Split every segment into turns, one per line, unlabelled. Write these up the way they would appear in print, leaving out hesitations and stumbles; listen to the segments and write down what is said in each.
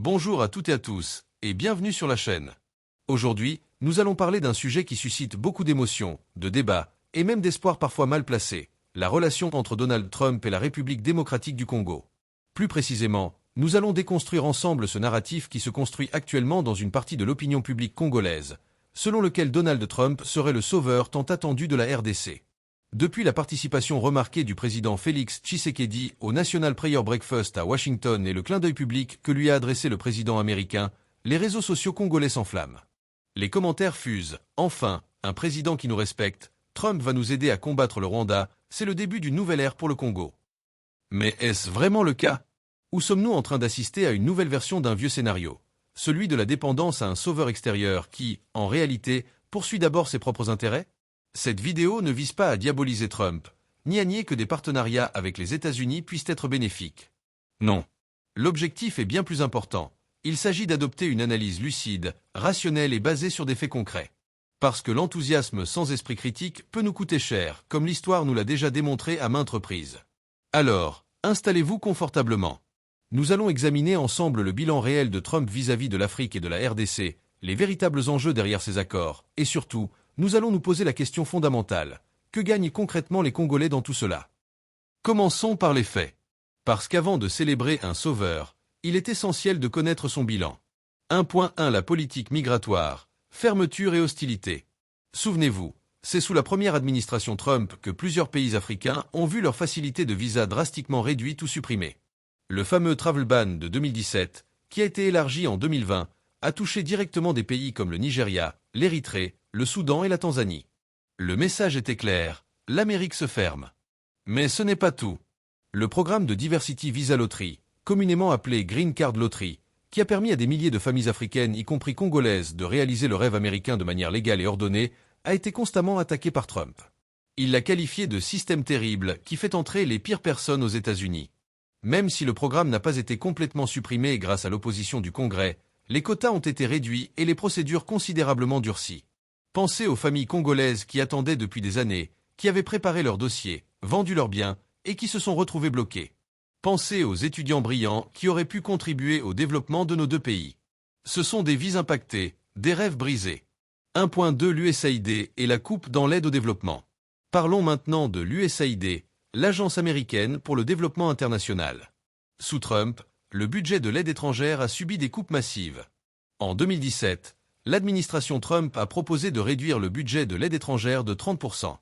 Bonjour à toutes et à tous, et bienvenue sur la chaîne. Aujourd'hui, nous allons parler d'un sujet qui suscite beaucoup d'émotions, de débats, et même d'espoirs parfois mal placés, la relation entre Donald Trump et la République démocratique du Congo. Plus précisément, nous allons déconstruire ensemble ce narratif qui se construit actuellement dans une partie de l'opinion publique congolaise, selon lequel Donald Trump serait le sauveur tant attendu de la RDC. Depuis la participation remarquée du président Félix Tshisekedi au National Prayer Breakfast à Washington et le clin d'œil public que lui a adressé le président américain, les réseaux sociaux congolais s'enflamment. Les commentaires fusent. Enfin, un président qui nous respecte, Trump va nous aider à combattre le Rwanda, c'est le début d'une nouvelle ère pour le Congo. Mais est-ce vraiment le cas? Ou sommes-nous en train d'assister à une nouvelle version d'un vieux scénario, celui de la dépendance à un sauveur extérieur qui, en réalité, poursuit d'abord ses propres intérêts? Cette vidéo ne vise pas à diaboliser Trump, ni à nier que des partenariats avec les États-Unis puissent être bénéfiques. Non. L'objectif est bien plus important. Il s'agit d'adopter une analyse lucide, rationnelle et basée sur des faits concrets. Parce que l'enthousiasme sans esprit critique peut nous coûter cher, comme l'histoire nous l'a déjà démontré à maintes reprises. Alors, installez-vous confortablement. Nous allons examiner ensemble le bilan réel de Trump vis-à-vis de l'Afrique et de la RDC, les véritables enjeux derrière ces accords, et surtout, nous allons nous poser la question fondamentale. Que gagnent concrètement les Congolais dans tout cela? Commençons par les faits. Parce qu'avant de célébrer un sauveur, il est essentiel de connaître son bilan. 1.1 La politique migratoire, fermeture et hostilité. Souvenez-vous, c'est sous la première administration Trump que plusieurs pays africains ont vu leur facilité de visa drastiquement réduite ou supprimée. Le fameux travel ban de 2017, qui a été élargi en 2020, a touché directement des pays comme le Nigeria, l'Érythrée, le Soudan et la Tanzanie. Le message était clair, l'Amérique se ferme. Mais ce n'est pas tout. Le programme de Diversity Visa Lottery, communément appelé Green Card Lottery, qui a permis à des milliers de familles africaines, y compris congolaises, de réaliser le rêve américain de manière légale et ordonnée, a été constamment attaqué par Trump. Il l'a qualifié de système terrible qui fait entrer les pires personnes aux États-Unis. Même si le programme n'a pas été complètement supprimé grâce à l'opposition du Congrès, les quotas ont été réduits et les procédures considérablement durcies. Pensez aux familles congolaises qui attendaient depuis des années, qui avaient préparé leurs dossiers, vendu leurs biens et qui se sont retrouvés bloqués. Pensez aux étudiants brillants qui auraient pu contribuer au développement de nos deux pays. Ce sont des vies impactées, des rêves brisés. 1.2 L'USAID et la coupe dans l'aide au développement. Parlons maintenant de l'USAID, l'Agence américaine pour le développement international. Sous Trump, le budget de l'aide étrangère a subi des coupes massives. En 2017, l'administration Trump a proposé de réduire le budget de l'aide étrangère de 30%.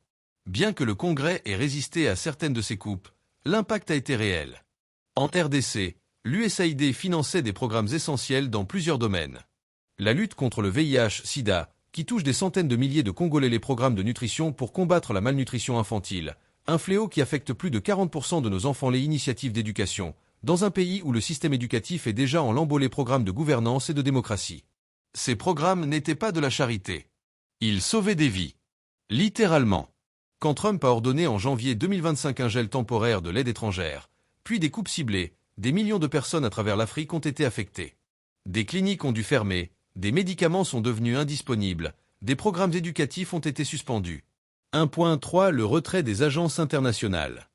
Bien que le Congrès ait résisté à certaines de ces coupes, l'impact a été réel. En RDC, l'USAID finançait des programmes essentiels dans plusieurs domaines. La lutte contre le VIH-Sida, qui touche des centaines de milliers de Congolais, les programmes de nutrition pour combattre la malnutrition infantile, un fléau qui affecte plus de 40% de nos enfants, les initiatives d'éducation, dans un pays où le système éducatif est déjà en lambeaux, les programmes de gouvernance et de démocratie. Ces programmes n'étaient pas de la charité. Ils sauvaient des vies. Littéralement. Quand Trump a ordonné en janvier 2025 un gel temporaire de l'aide étrangère, puis des coupes ciblées, des millions de personnes à travers l'Afrique ont été affectées. Des cliniques ont dû fermer, des médicaments sont devenus indisponibles, des programmes éducatifs ont été suspendus. 1.3 Le retrait des agences internationales.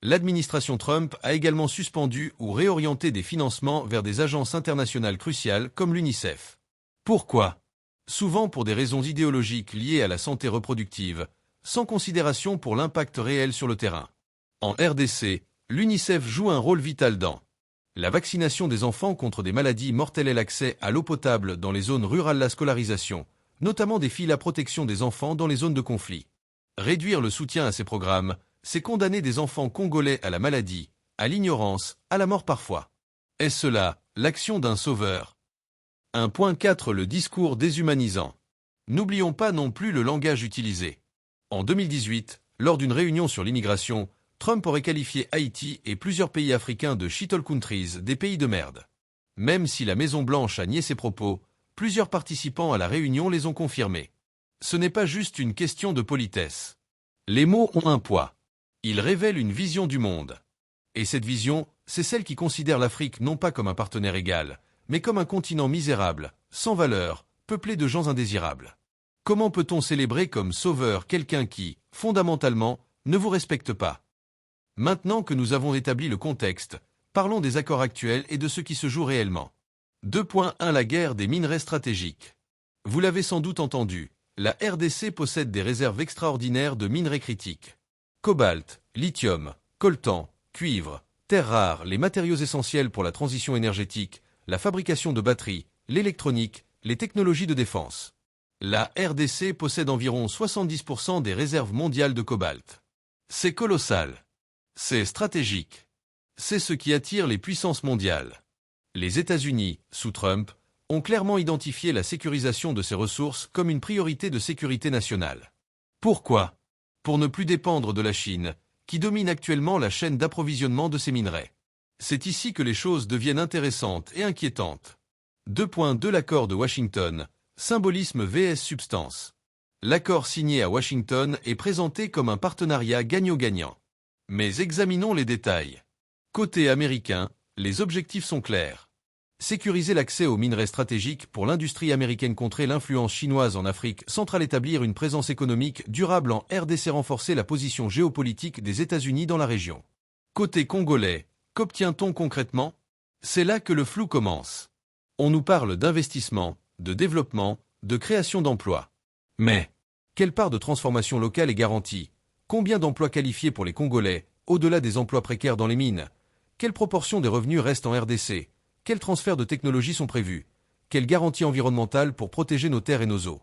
L'administration Trump a également suspendu ou réorienté des financements vers des agences internationales cruciales comme l'UNICEF. Pourquoi? Souvent pour des raisons idéologiques liées à la santé reproductive, sans considération pour l'impact réel sur le terrain. En RDC, l'UNICEF joue un rôle vital dans la vaccination des enfants contre des maladies mortelles et l'accès à l'eau potable dans les zones rurales, la scolarisation, notamment des filles, la protection des enfants dans les zones de conflit. Réduire le soutien à ces programmes, c'est condamner des enfants congolais à la maladie, à l'ignorance, à la mort parfois. Est-ce cela, l'action d'un sauveur? 1.4 Le discours déshumanisant. N'oublions pas non plus le langage utilisé. En 2018, lors d'une réunion sur l'immigration, Trump aurait qualifié Haïti et plusieurs pays africains de shithole countries, des pays de merde. Même si la Maison-Blanche a nié ces propos, plusieurs participants à la réunion les ont confirmés. Ce n'est pas juste une question de politesse. Les mots ont un poids. Ils révèlent une vision du monde. Et cette vision, c'est celle qui considère l'Afrique non pas comme un partenaire égal, mais comme un continent misérable, sans valeur, peuplé de gens indésirables. Comment peut-on célébrer comme sauveur quelqu'un qui, fondamentalement, ne vous respecte pas? Maintenant que nous avons établi le contexte, parlons des accords actuels et de ce qui se joue réellement. 2.1 La guerre des minerais stratégiques. Vous l'avez sans doute entendu, la RDC possède des réserves extraordinaires de minerais critiques. Cobalt, lithium, coltan, cuivre, terres rares, les matériaux essentiels pour la transition énergétique, la fabrication de batteries, l'électronique, les technologies de défense. La RDC possède environ 70% des réserves mondiales de cobalt. C'est colossal. C'est stratégique. C'est ce qui attire les puissances mondiales. Les États-Unis, sous Trump, ont clairement identifié la sécurisation de ces ressources comme une priorité de sécurité nationale. Pourquoi? Pour ne plus dépendre de la Chine, qui domine actuellement la chaîne d'approvisionnement de ces minerais. C'est ici que les choses deviennent intéressantes et inquiétantes. 2.2 L'accord de Washington, symbolisme vs substance. L'accord signé à Washington est présenté comme un partenariat gagnant-gagnant. Mais examinons les détails. Côté américain, les objectifs sont clairs. Sécuriser l'accès aux minerais stratégiques pour l'industrie américaine, contrer l'influence chinoise en Afrique centrale, établir une présence économique durable en RDC, renforcer la position géopolitique des États-Unis dans la région. Côté congolais, qu'obtient-on concrètement? C'est là que le flou commence. On nous parle d'investissement, de développement, de création d'emplois. Mais, quelle part de transformation locale est garantie? Combien d'emplois qualifiés pour les Congolais, au-delà des emplois précaires dans les mines? Quelle proportion des revenus reste en RDC? Quels transferts de technologies sont prévus? Quelles garanties environnementales pour protéger nos terres et nos eaux?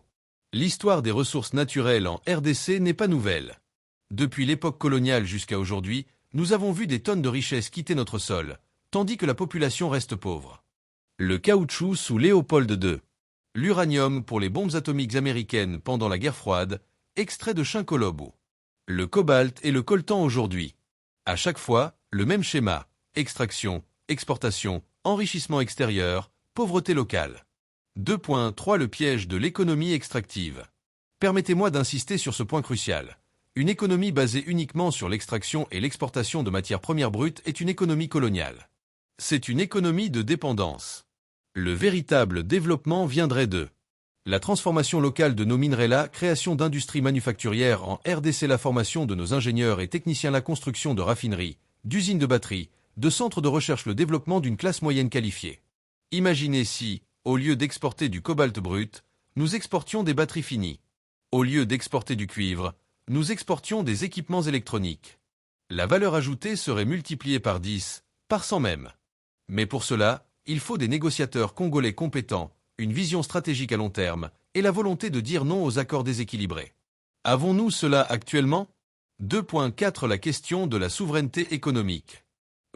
L'histoire des ressources naturelles en RDC n'est pas nouvelle. Depuis l'époque coloniale jusqu'à aujourd'hui, nous avons vu des tonnes de richesses quitter notre sol, tandis que la population reste pauvre. Le caoutchouc sous Léopold II. L'uranium pour les bombes atomiques américaines pendant la guerre froide, extrait de Chincolobou. Le cobalt et le coltan aujourd'hui. À chaque fois, le même schéma: extraction, exportation, enrichissement extérieur, pauvreté locale. 2.3 Le piège de l'économie extractive. Permettez-moi d'insister sur ce point crucial. Une économie basée uniquement sur l'extraction et l'exportation de matières premières brutes est une économie coloniale. C'est une économie de dépendance. Le véritable développement viendrait de la transformation locale de nos minerais, la création d'industries manufacturières en RDC, la formation de nos ingénieurs et techniciens, la construction de raffineries, d'usines de batteries, de centres de recherche, le développement d'une classe moyenne qualifiée. Imaginez si, au lieu d'exporter du cobalt brut, nous exportions des batteries finies. Au lieu d'exporter du cuivre, nous exportions des équipements électroniques. La valeur ajoutée serait multipliée par 10, par 100 même. Mais pour cela, il faut des négociateurs congolais compétents, une vision stratégique à long terme, et la volonté de dire non aux accords déséquilibrés. Avons-nous cela actuellement? 2.4 La question de la souveraineté économique.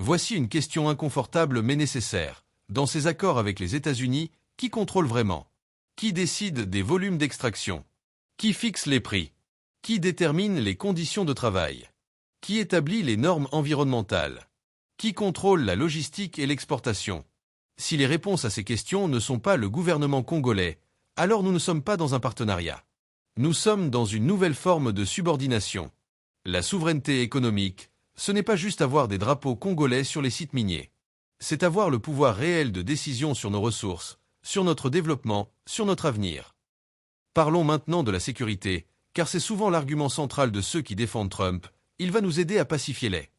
Voici une question inconfortable mais nécessaire. Dans ces accords avec les États-Unis, qui contrôle vraiment? Qui décide des volumes d'extraction? Qui fixe les prix? Qui détermine les conditions de travail? Qui établit les normes environnementales? Qui contrôle la logistique et l'exportation? Si les réponses à ces questions ne sont pas le gouvernement congolais, alors nous ne sommes pas dans un partenariat. Nous sommes dans une nouvelle forme de subordination. La souveraineté économique, ce n'est pas juste avoir des drapeaux congolais sur les sites miniers. C'est avoir le pouvoir réel de décision sur nos ressources, sur notre développement, sur notre avenir. Parlons maintenant de la sécurité, car c'est souvent l'argument central de ceux qui défendent Trump. Il va nous aider à pacifier les.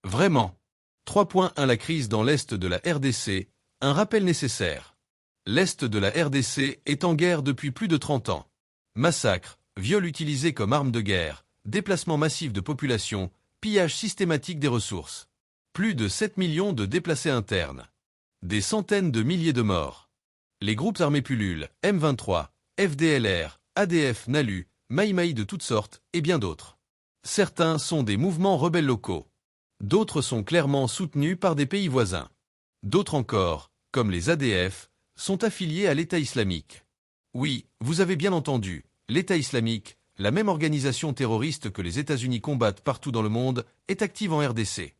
Vraiment. 3.1 La crise dans l'Est de la RDC, un rappel nécessaire. L'Est de la RDC est en guerre depuis plus de 30 ans. Massacres, viols utilisés comme armes de guerre, déplacements massifs de population, pillage systématique des ressources. Plus de 7 millions de déplacés internes. Des centaines de milliers de morts. Les groupes armés pullulent, M23, FDLR, ADF, NALU, Maïmaï de toutes sortes, et bien d'autres. Certains sont des mouvements rebelles locaux. D'autres sont clairement soutenus par des pays voisins. D'autres encore, comme les ADF, sont affiliés à l'État islamique. Oui, vous avez bien entendu, l'État islamique, la même organisation terroriste que les États-Unis combattent partout dans le monde, est active en RDC.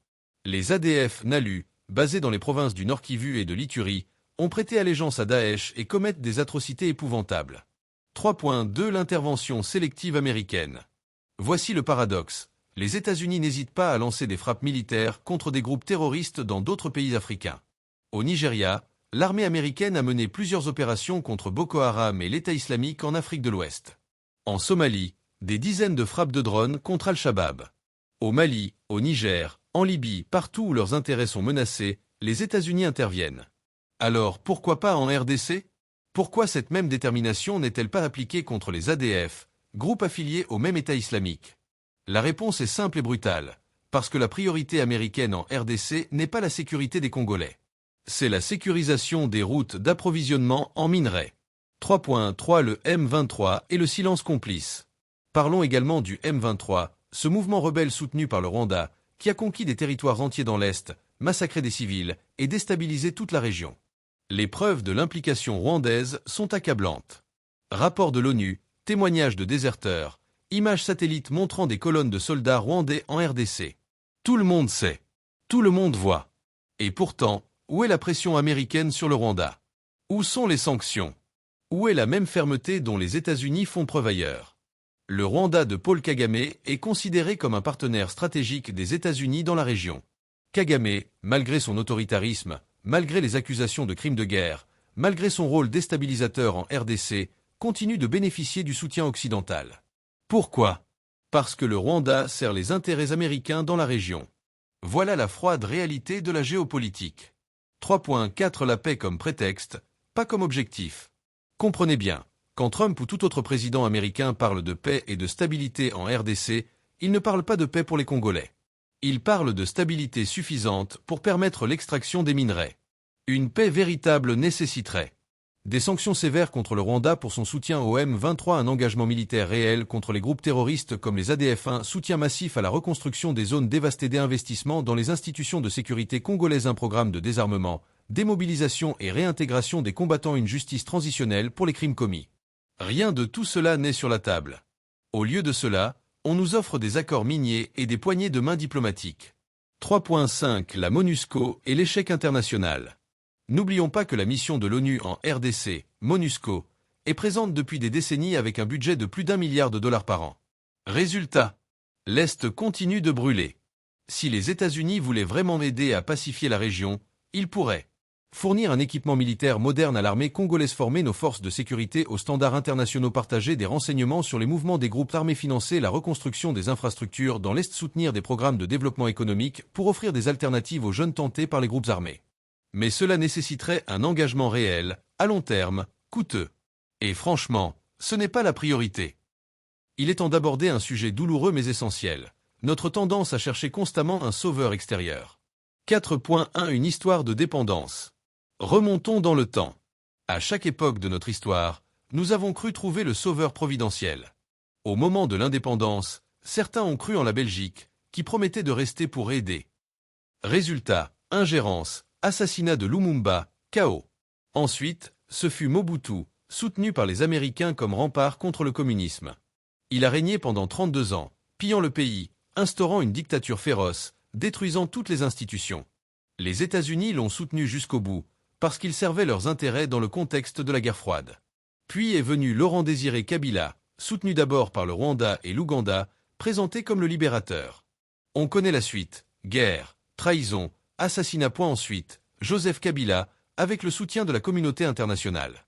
Les ADF NALU, basés dans les provinces du Nord Kivu et de l'Ituri, ont prêté allégeance à Daesh et commettent des atrocités épouvantables. 3.2 L'intervention sélective américaine. Voici le paradoxe. Les États-Unis n'hésitent pas à lancer des frappes militaires contre des groupes terroristes dans d'autres pays africains. Au Nigeria, l'armée américaine a mené plusieurs opérations contre Boko Haram et l'État islamique en Afrique de l'Ouest. En Somalie, des dizaines de frappes de drones contre Al-Shabaab. Au Mali, au Niger, en Libye, partout où leurs intérêts sont menacés, les États-Unis interviennent. Alors pourquoi pas en RDC? Pourquoi cette même détermination n'est-elle pas appliquée contre les ADF, groupes affiliés au même État islamique? La réponse est simple et brutale. Parce que la priorité américaine en RDC n'est pas la sécurité des Congolais. C'est la sécurisation des routes d'approvisionnement en minerais. 3.3 Le M23 et le silence complice. Parlons également du M23, ce mouvement rebelle soutenu par le Rwanda, qui a conquis des territoires entiers dans l'Est, massacré des civils et déstabilisé toute la région. Les preuves de l'implication rwandaise sont accablantes. Rapport de l'ONU, témoignages de déserteurs, images satellites montrant des colonnes de soldats rwandais en RDC. Tout le monde sait. Tout le monde voit. Et pourtant, où est la pression américaine sur le Rwanda? Où sont les sanctions? Où est la même fermeté dont les États-Unis font preuve ailleurs? Le Rwanda de Paul Kagame est considéré comme un partenaire stratégique des États-Unis dans la région. Kagame, malgré son autoritarisme, malgré les accusations de crimes de guerre, malgré son rôle déstabilisateur en RDC, continue de bénéficier du soutien occidental. Pourquoi? Parce que le Rwanda sert les intérêts américains dans la région. Voilà la froide réalité de la géopolitique. 3.4 La paix comme prétexte, pas comme objectif. Comprenez bien, quand Trump ou tout autre président américain parle de paix et de stabilité en RDC, il ne parle pas de paix pour les Congolais. Il parle de stabilité suffisante pour permettre l'extraction des minerais. Une paix véritable nécessiterait des sanctions sévères contre le Rwanda pour son soutien au M23, un engagement militaire réel contre les groupes terroristes comme les ADF, un soutien massif à la reconstruction des zones dévastées, des investissements dans les institutions de sécurité congolaises, un programme de désarmement, démobilisation et réintégration des combattants, une justice transitionnelle pour les crimes commis. Rien de tout cela n'est sur la table. Au lieu de cela, on nous offre des accords miniers et des poignées de main diplomatiques. 3.5 La MONUSCO et l'échec international. N'oublions pas que la mission de l'ONU en RDC, MONUSCO, est présente depuis des décennies avec un budget de plus d'1 milliard de dollars par an. Résultat, l'Est continue de brûler. Si les États-Unis voulaient vraiment aider à pacifier la région, ils pourraient fournir un équipement militaire moderne à l'armée congolaise, former nos forces de sécurité aux standards internationaux, partager des renseignements sur les mouvements des groupes armés, financer la reconstruction des infrastructures dans l'Est, soutenir des programmes de développement économique pour offrir des alternatives aux jeunes tentés par les groupes armés. Mais cela nécessiterait un engagement réel, à long terme, coûteux. Et franchement, ce n'est pas la priorité. Il est temps d'aborder un sujet douloureux mais essentiel, notre tendance à chercher constamment un sauveur extérieur. 4.1 Une histoire de dépendance. Remontons dans le temps. À chaque époque de notre histoire, nous avons cru trouver le sauveur providentiel. Au moment de l'indépendance, certains ont cru en la Belgique, qui promettait de rester pour aider. Résultat, ingérence, assassinat de Lumumba, chaos. Ensuite, ce fut Mobutu, soutenu par les Américains comme rempart contre le communisme. Il a régné pendant 32 ans, pillant le pays, instaurant une dictature féroce, détruisant toutes les institutions. Les États-Unis l'ont soutenu jusqu'au bout, parce qu'il servait leurs intérêts dans le contexte de la guerre froide. Puis est venu Laurent-Désiré Kabila, soutenu d'abord par le Rwanda et l'Ouganda, présenté comme le libérateur. On connaît la suite, guerre, trahison, assassinat. Ensuite, Joseph Kabila, avec le soutien de la communauté internationale.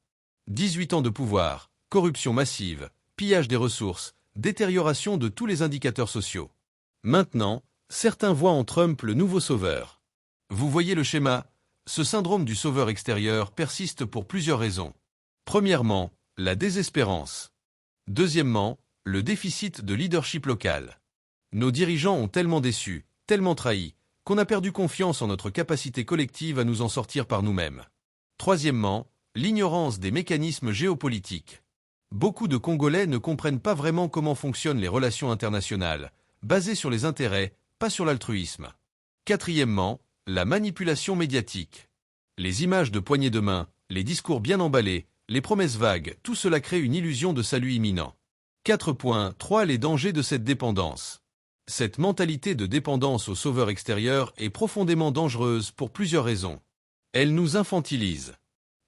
18 ans de pouvoir, corruption massive, pillage des ressources, détérioration de tous les indicateurs sociaux. Maintenant, certains voient en Trump le nouveau sauveur. Vous voyez le schéma? Ce syndrome du sauveur extérieur persiste pour plusieurs raisons. Premièrement, la désespérance. Deuxièmement, le déficit de leadership local. Nos dirigeants ont tellement déçu, tellement trahi, qu'on a perdu confiance en notre capacité collective à nous en sortir par nous-mêmes. Troisièmement, l'ignorance des mécanismes géopolitiques. Beaucoup de Congolais ne comprennent pas vraiment comment fonctionnent les relations internationales, basées sur les intérêts, pas sur l'altruisme. Quatrièmement, la manipulation médiatique. Les images de poignées de main, les discours bien emballés, les promesses vagues, tout cela crée une illusion de salut imminent. 4.3 Les dangers de cette dépendance. Cette mentalité de dépendance au sauveur extérieur est profondément dangereuse pour plusieurs raisons. Elle nous infantilise.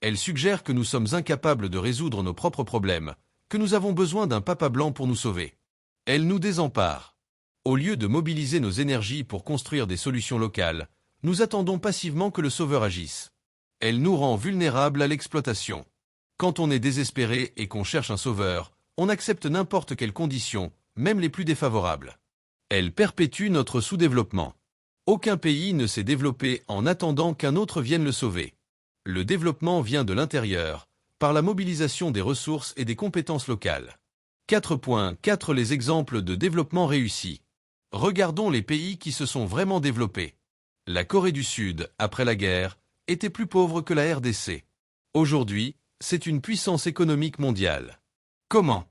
Elle suggère que nous sommes incapables de résoudre nos propres problèmes, que nous avons besoin d'un papa blanc pour nous sauver. Elle nous désempare. Au lieu de mobiliser nos énergies pour construire des solutions locales, nous attendons passivement que le sauveur agisse. Elle nous rend vulnérables à l'exploitation. Quand on est désespéré et qu'on cherche un sauveur, on accepte n'importe quelles conditions, même les plus défavorables. Elle perpétue notre sous-développement. Aucun pays ne s'est développé en attendant qu'un autre vienne le sauver. Le développement vient de l'intérieur, par la mobilisation des ressources et des compétences locales. 4.4 Les exemples de développement réussi. Regardons les pays qui se sont vraiment développés. La Corée du Sud, après la guerre, était plus pauvre que la RDC. Aujourd'hui, c'est une puissance économique mondiale. Comment?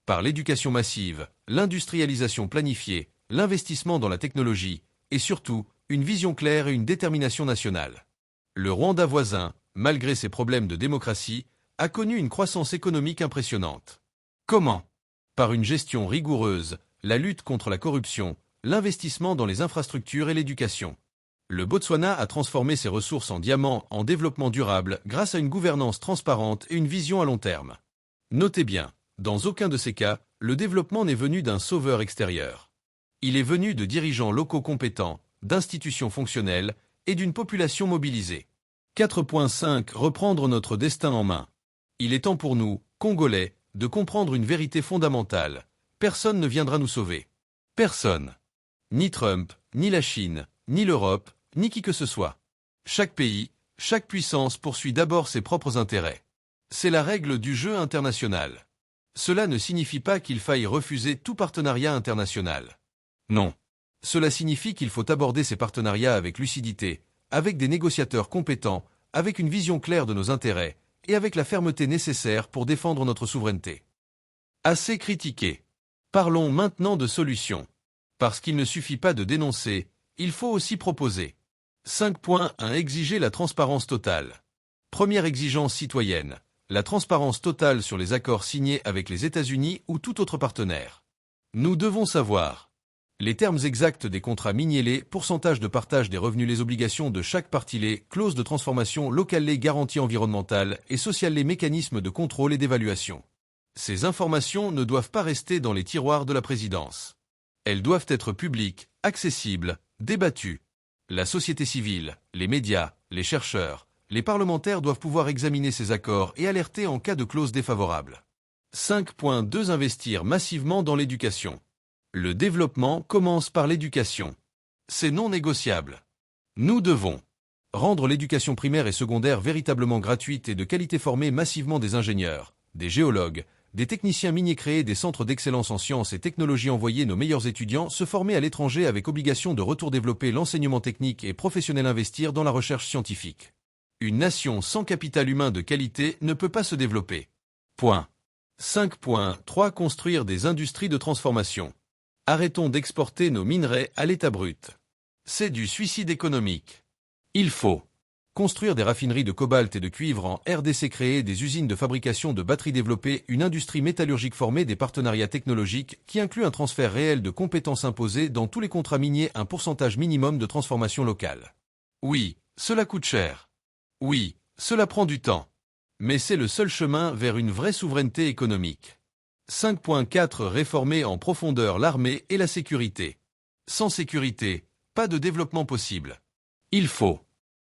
Par l'éducation massive, l'industrialisation planifiée, l'investissement dans la technologie, et surtout, une vision claire et une détermination nationale. Le Rwanda voisin, malgré ses problèmes de démocratie, a connu une croissance économique impressionnante. Comment? Par une gestion rigoureuse, la lutte contre la corruption, l'investissement dans les infrastructures et l'éducation. Le Botswana a transformé ses ressources en diamants en développement durable grâce à une gouvernance transparente et une vision à long terme. Notez bien, dans aucun de ces cas, le développement n'est venu d'un sauveur extérieur. Il est venu de dirigeants locaux compétents, d'institutions fonctionnelles et d'une population mobilisée. 4.5 Reprendre notre destin en main. Il est temps pour nous, Congolais, de comprendre une vérité fondamentale. Personne ne viendra nous sauver. Personne. Ni Trump, ni la Chine, ni l'Europe, ni qui que ce soit. Chaque pays, chaque puissance poursuit d'abord ses propres intérêts. C'est la règle du jeu international. Cela ne signifie pas qu'il faille refuser tout partenariat international. Non. Cela signifie qu'il faut aborder ces partenariats avec lucidité, avec des négociateurs compétents, avec une vision claire de nos intérêts, et avec la fermeté nécessaire pour défendre notre souveraineté. Assez critiqué. Parlons maintenant de solutions. Parce qu'il ne suffit pas de dénoncer, il faut aussi proposer. 5.1 Exiger la transparence totale. Première exigence citoyenne, la transparence totale sur les accords signés avec les États-Unis ou tout autre partenaire. Nous devons savoir les termes exacts des contrats miniers, les pourcentages de partage des revenus, les obligations de chaque partie, les clauses de transformation locale, les garanties environnementales et sociales, les mécanismes de contrôle et d'évaluation. Ces informations ne doivent pas rester dans les tiroirs de la présidence. Elles doivent être publiques, accessibles, débattues. La société civile, les médias, les chercheurs, les parlementaires doivent pouvoir examiner ces accords et alerter en cas de clauses défavorables. 5.2 Investir massivement dans l'éducation. Le développement commence par l'éducation. C'est non négociable. Nous devons rendre l'éducation primaire et secondaire véritablement gratuite et de qualité, former massivement des ingénieurs, des géologues, des techniciens miniers, créer des centres d'excellence en sciences et technologies, envoyer nos meilleurs étudiants se former à l'étranger avec obligation de retour, développer l'enseignement technique et professionnel, investir dans la recherche scientifique. Une nation sans capital humain de qualité ne peut pas se développer. Point. 5.3 Construire des industries de transformation. Arrêtons d'exporter nos minerais à l'état brut. C'est du suicide économique. Il faut construire des raffineries de cobalt et de cuivre en RDC, créer des usines de fabrication de batteries, développer une industrie métallurgique, former des partenariats technologiques qui incluent un transfert réel de compétences, imposées dans tous les contrats miniers un pourcentage minimum de transformation locale. Oui, cela coûte cher. Oui, cela prend du temps. Mais c'est le seul chemin vers une vraie souveraineté économique. 5.4 Réformer en profondeur l'armée et la sécurité. Sans sécurité, pas de développement possible. Il faut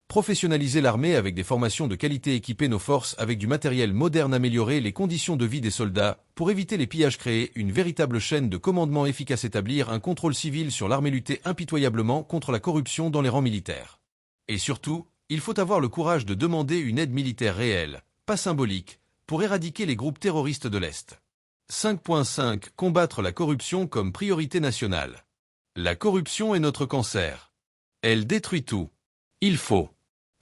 professionnaliser l'armée avec des formations de qualité, équiper nos forces avec du matériel moderne, améliorer les conditions de vie des soldats pour éviter les pillages, créer une véritable chaîne de commandement efficace, établir un contrôle civil sur l'armée, lutter impitoyablement contre la corruption dans les rangs militaires. Et surtout, il faut avoir le courage de demander une aide militaire réelle, pas symbolique, pour éradiquer les groupes terroristes de l'Est. 5.5 Combattre la corruption comme priorité nationale. La corruption est notre cancer. Elle détruit tout. Il faut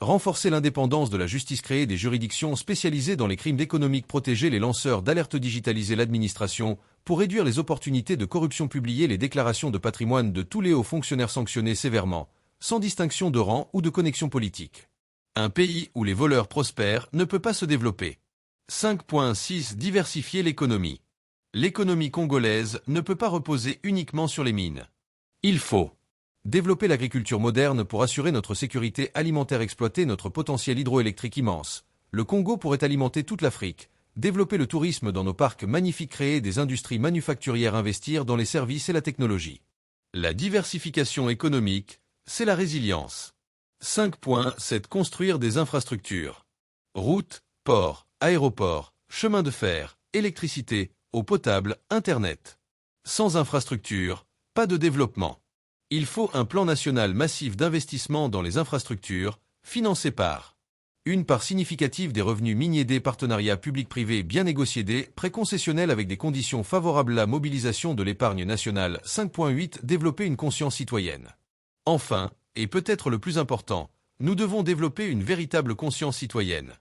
renforcer l'indépendance de la justice, créer des juridictions spécialisées dans les crimes économiques, protéger les lanceurs d'alerte, digitaliser l'administration pour réduire les opportunités de corruption, publier les déclarations de patrimoine de tous les hauts fonctionnaires, sanctionnés sévèrement, sans distinction de rang ou de connexion politique. Un pays où les voleurs prospèrent ne peut pas se développer. 5.6 Diversifier l'économie. L'économie congolaise ne peut pas reposer uniquement sur les mines. Il faut développer l'agriculture moderne pour assurer notre sécurité alimentaire, exploiter notre potentiel hydroélectrique immense. Le Congo pourrait alimenter toute l'Afrique. Développer le tourisme dans nos parcs magnifiques, créer des industries manufacturières, investir dans les services et la technologie. La diversification économique, c'est la résilience. 5.7 Construire des infrastructures. Routes, ports, aéroports, chemins de fer, électricité, eau potable, Internet. Sans infrastructure, pas de développement. Il faut un plan national massif d'investissement dans les infrastructures, financé par Une part significative des revenus miniers des partenariats publics-privés bien négociés des prêts concessionnels avec des conditions favorables à la mobilisation de l'épargne nationale. 5.8 Développer une conscience citoyenne. Enfin, et peut-être le plus important, nous devons développer une véritable conscience citoyenne.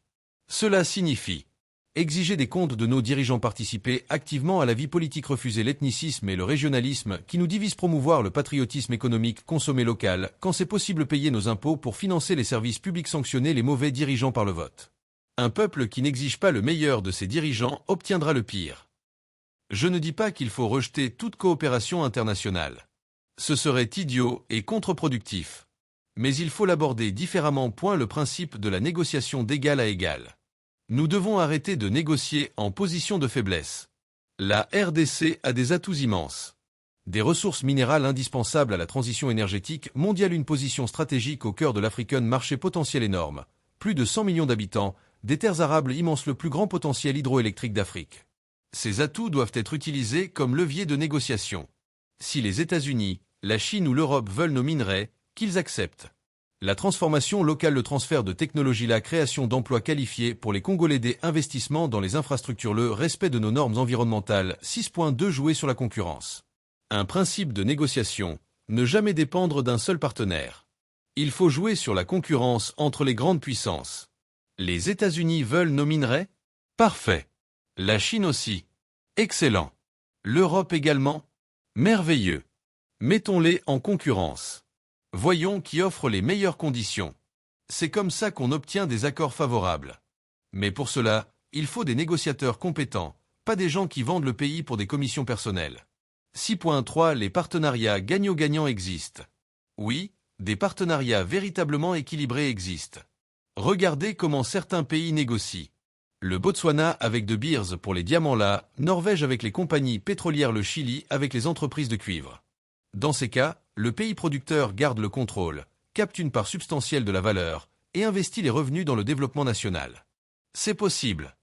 Cela signifie exiger des comptes de nos dirigeants, participer activement à la vie politique, refuser l'ethnicisme et le régionalisme qui nous divisent, promouvoir le patriotisme économique, consommer local, quand c'est possible payer nos impôts pour financer les services publics, sanctionner les mauvais dirigeants par le vote. Un peuple qui n'exige pas le meilleur de ses dirigeants obtiendra le pire. Je ne dis pas qu'il faut rejeter toute coopération internationale. Ce serait idiot et contre-productif. Mais il faut l'aborder différemment. Le principe de la négociation d'égal à égal. Nous devons arrêter de négocier en position de faiblesse. La RDC a des atouts immenses. Des ressources minérales indispensables à la transition énergétique mondiale, une position stratégique au cœur de l'African marché, potentiel énorme, plus de 100 millions d'habitants, des terres arables immenses, le plus grand potentiel hydroélectrique d'Afrique. Ces atouts doivent être utilisés comme levier de négociation. Si les États-Unis, la Chine ou l'Europe veulent nos minerais, qu'ils acceptent. La transformation locale, le transfert de technologie, la création d'emplois qualifiés pour les Congolais, des investissements dans les infrastructures, le respect de nos normes environnementales. 6.2 Jouer sur la concurrence. Un principe de négociation, ne jamais dépendre d'un seul partenaire. Il faut jouer sur la concurrence entre les grandes puissances. Les États-Unis veulent nos minerais? Parfait. La Chine aussi. Excellent. L'Europe également? Merveilleux. Mettons-les en concurrence. Voyons qui offre les meilleures conditions. C'est comme ça qu'on obtient des accords favorables. Mais pour cela, il faut des négociateurs compétents, pas des gens qui vendent le pays pour des commissions personnelles. 6.3 Les partenariats gagnant-gagnant existent. Oui, des partenariats véritablement équilibrés existent. Regardez comment certains pays négocient. Le Botswana avec De Beers pour les diamants, la Norvège avec les compagnies pétrolières, le Chili avec les entreprises de cuivre. Dans ces cas, le pays producteur garde le contrôle, capte une part substantielle de la valeur et investit les revenus dans le développement national. C'est possible.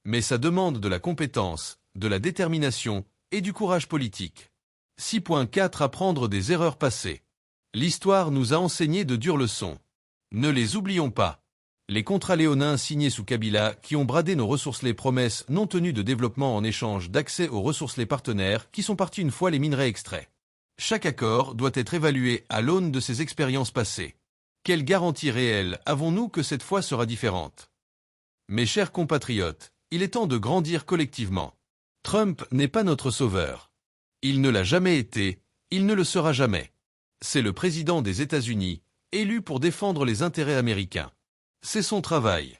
Mais ça demande de la compétence, de la détermination et du courage politique. 6.4 Apprendre des erreurs passées. L'histoire nous a enseigné de dures leçons. Ne les oublions pas. Les contrats léonins signés sous Kabila qui ont bradé nos ressources, les promesses non tenues de développement en échange d'accès aux ressources, les partenaires qui sont partis une fois les minerais extraits. Chaque accord doit être évalué à l'aune de ces expériences passées. Quelle garantie réelle avons-nous que cette fois sera différente? Mes chers compatriotes, il est temps de grandir collectivement. Trump n'est pas notre sauveur. Il ne l'a jamais été, il ne le sera jamais. C'est le président des États-Unis, élu pour défendre les intérêts américains. C'est son travail.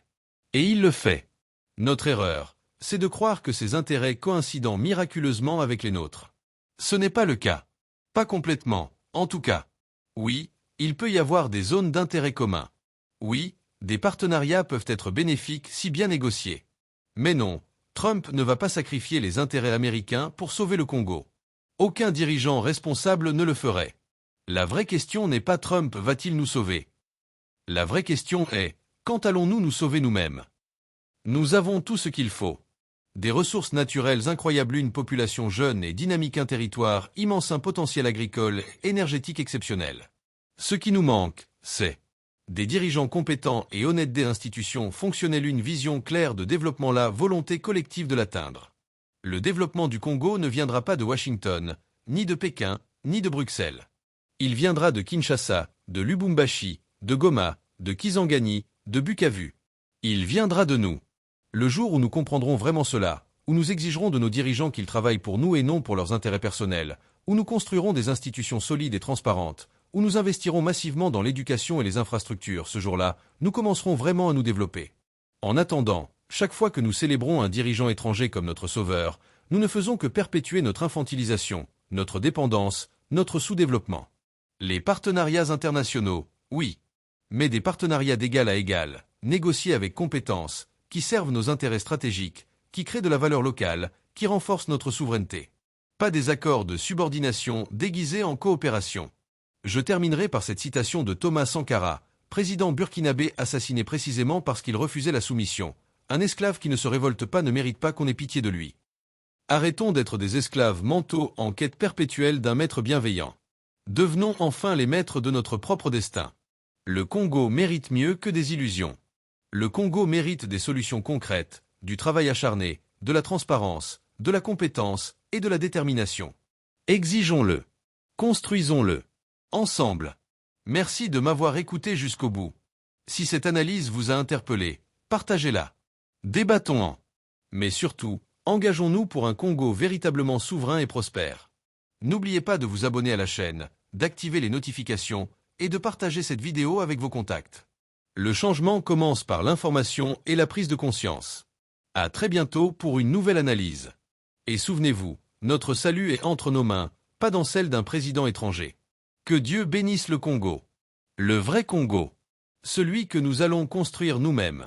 Et il le fait. Notre erreur, c'est de croire que ses intérêts coïncident miraculeusement avec les nôtres. Ce n'est pas le cas. Pas complètement, en tout cas. Oui, il peut y avoir des zones d'intérêt commun. Oui, des partenariats peuvent être bénéfiques si bien négociés. Mais non, Trump ne va pas sacrifier les intérêts américains pour sauver le Congo. Aucun dirigeant responsable ne le ferait. La vraie question n'est pas Trump va-t-il nous sauver. La vraie question est, quand allons-nous nous sauver nous-mêmes? Nous avons tout ce qu'il faut. Des ressources naturelles incroyables, une population jeune et dynamique, un territoire immense, un potentiel agricole, énergétique exceptionnel. Ce qui nous manque, c'est des dirigeants compétents et honnêtes, des institutions fonctionnelles, une vision claire de développement, la volonté collective de l'atteindre. Le développement du Congo ne viendra pas de Washington, ni de Pékin, ni de Bruxelles. Il viendra de Kinshasa, de Lubumbashi, de Goma, de Kisangani, de Bukavu. Il viendra de nous. Le jour où nous comprendrons vraiment cela, où nous exigerons de nos dirigeants qu'ils travaillent pour nous et non pour leurs intérêts personnels, où nous construirons des institutions solides et transparentes, où nous investirons massivement dans l'éducation et les infrastructures, ce jour-là, nous commencerons vraiment à nous développer. En attendant, chaque fois que nous célébrons un dirigeant étranger comme notre sauveur, nous ne faisons que perpétuer notre infantilisation, notre dépendance, notre sous-développement. Les partenariats internationaux, oui. Mais des partenariats d'égal à égal, négociés avec compétence, qui servent nos intérêts stratégiques, qui créent de la valeur locale, qui renforcent notre souveraineté. Pas des accords de subordination déguisés en coopération. Je terminerai par cette citation de Thomas Sankara, président burkinabé assassiné précisément parce qu'il refusait la soumission. Un esclave qui ne se révolte pas ne mérite pas qu'on ait pitié de lui. Arrêtons d'être des esclaves mentaux en quête perpétuelle d'un maître bienveillant. Devenons enfin les maîtres de notre propre destin. Le Congo mérite mieux que des illusions. Le Congo mérite des solutions concrètes, du travail acharné, de la transparence, de la compétence et de la détermination. Exigeons-le. Construisons-le. Ensemble. Merci de m'avoir écouté jusqu'au bout. Si cette analyse vous a interpellé, partagez-la. Débattons-en. Mais surtout, engageons-nous pour un Congo véritablement souverain et prospère. N'oubliez pas de vous abonner à la chaîne, d'activer les notifications et de partager cette vidéo avec vos contacts. Le changement commence par l'information et la prise de conscience. À très bientôt pour une nouvelle analyse. Et souvenez-vous, notre salut est entre nos mains, pas dans celle d'un président étranger. Que Dieu bénisse le Congo. Le vrai Congo. Celui que nous allons construire nous-mêmes.